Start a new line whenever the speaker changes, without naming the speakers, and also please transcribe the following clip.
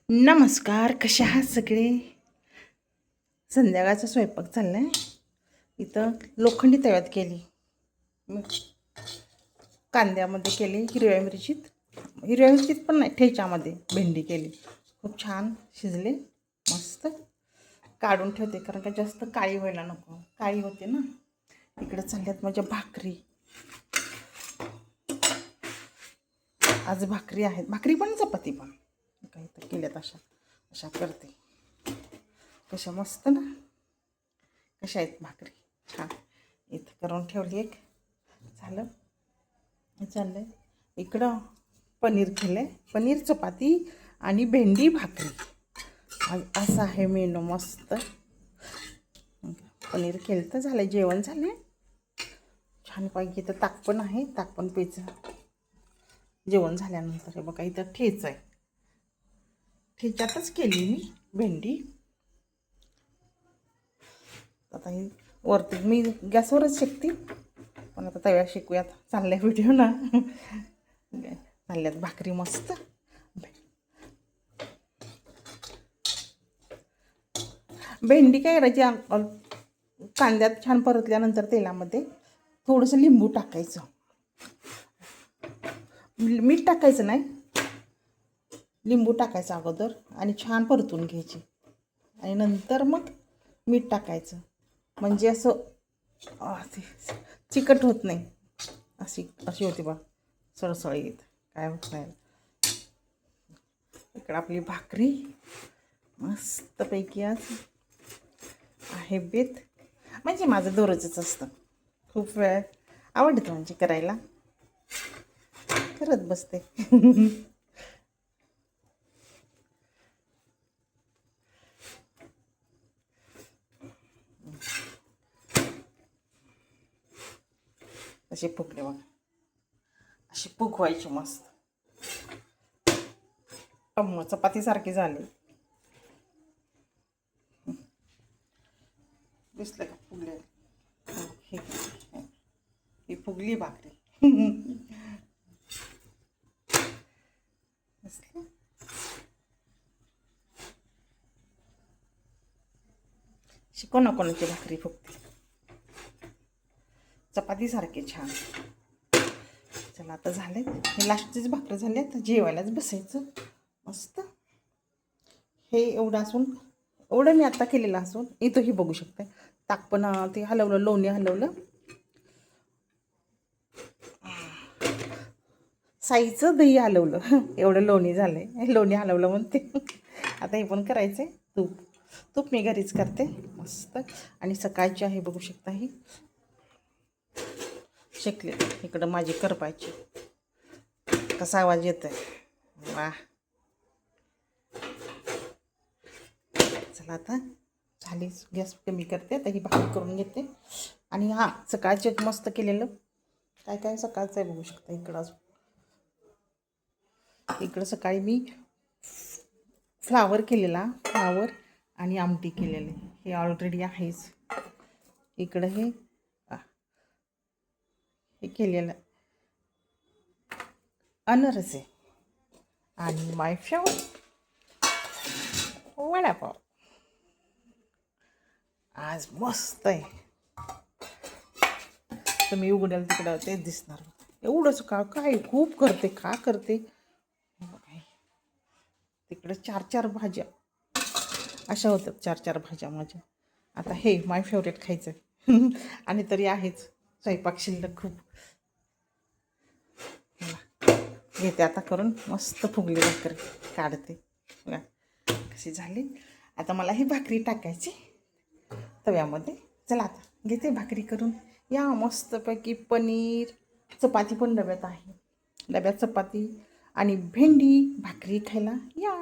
नमस्कार, कसे आहात सगळे? संध्याकाळचा स्वयंपाक चालला आहे. इथं लोखंडी तव्यात केली, मग कांद्यामध्ये केली, हिरव्या मिरचीत पण नाही, ठेच्यामध्ये भेंडी केली. खूप छान शिजले, मस्त. काढून ठेवते कारण का जास्त काळी व्हायला नको, काळी होते ना. इकडे चालल्यात माझ्या भाकरी. आज भाकरी आहेत, भाकरी पण चपाती पण काही तर केल्यात. अशा अशा करते. कशा मस्त ना, कशा आहेत भाकरी? छान. इथं करून ठेवली एक. झालं, चाललं आहे. इकडं पनीर केलं आहे, पनीर चपाती आणि भेंडी भाकरी. आज असं आहे मेनू मस्त. पनीर केलं तर झालं, जेवण झालं. छान पैकी. तर ताक पण आहे, ताक पण प्यायचं जेवण झाल्यानंतर. हे बघा इथं ठेच आहे, ठेच्यातच केली मी भेंडी. आता ही वरती मी गॅसवरच शिकते, पण आता तव्या शिकूयात. चालल्या व्हिडिओ ना. चालल्यात भाकरी मस्त. भेंडी काय करायची, कांद्यात छान परतल्यानंतर तेलामध्ये थोडंसं लिंबू टाकायचं, मीठ टाकायचं नाही, लिंबू टाकायचं अगोदर आणि छान परतून घ्यायची आणि नंतर मग मीठ टाकायचं. म्हणजे असं ते चिकट होत नाही. अशी अशी होती बा, सळसळीत, काय होत नाही. इकडं आपली भाकरी मस्तपैकी आज आहे बेत. म्हणजे माझं दररोजच असतं, खूप वेळ आवडतं म्हणजे करायला, करत बसते. असे फुगले बघा, अशी फुगवायची मस्त. चपातीसारखी झाली. दिसलं का फुगले? ही फुगली भाकरी. कोणाची भाकरी फुगते, चपातीसारखी छान. चला आता झाले, हे लास्टचीच भाकरी झाली, आता जेवायलाच बसायचं मस्त. हे एवढं असून, एवढं मी आत्ता केलेलं असून इथंही बघू शकते. ताक पण ते हलवलं, लोणी हलवलं, साईचं दही हलवलं. एवढं लोणी झालं आहे, लोणी हलवलं म्हणते. आता हे पण करायचं आहे. तूप मी घरीच करते मस्त. आणि सकाळची आहे, बघू शकता, ही शेकले. इकडं माझी करपायची, कसा आवाज येत आहे, वा. चला आता झाली, गॅस कमी करते. आता ही भाकरी करून घेते. आणि हां, सकाळचे मस्त केलेलं काय काय सकाळचं आहे, बघू शकता. इकडं सकाळी मी फ्लावर केलेला, फ्लावर आणि आमटी केलेले, हे ऑलरेडी आहेच. इकडं हे केलेलं अनरसे आणि माय फेवरेट वडापाव. आज मस्त आहे. तुम्ही उघडाल तिकडं तेच दिसणार. एवढंच का काय खूप करते, का करते. तिकडे 4-4 भाज्या अशा होतात, 4-4 भाज्या माझ्या. आता हे माय फेवरेट खायचं. आणि तरी आहेच स्वयंपाक शिल्लक खूप. घेते आता करून, मस्त फुगली भाकरी काढते. कशी झाली. आता मला ही भाकरी टाकायची तव्यामध्ये. चला आता घेते भाकरी करून. या मस्तपैकी पनीर चपाती पण डब्यात आहे, डब्यात चपाती आणि भेंडी भाकरी खायला या.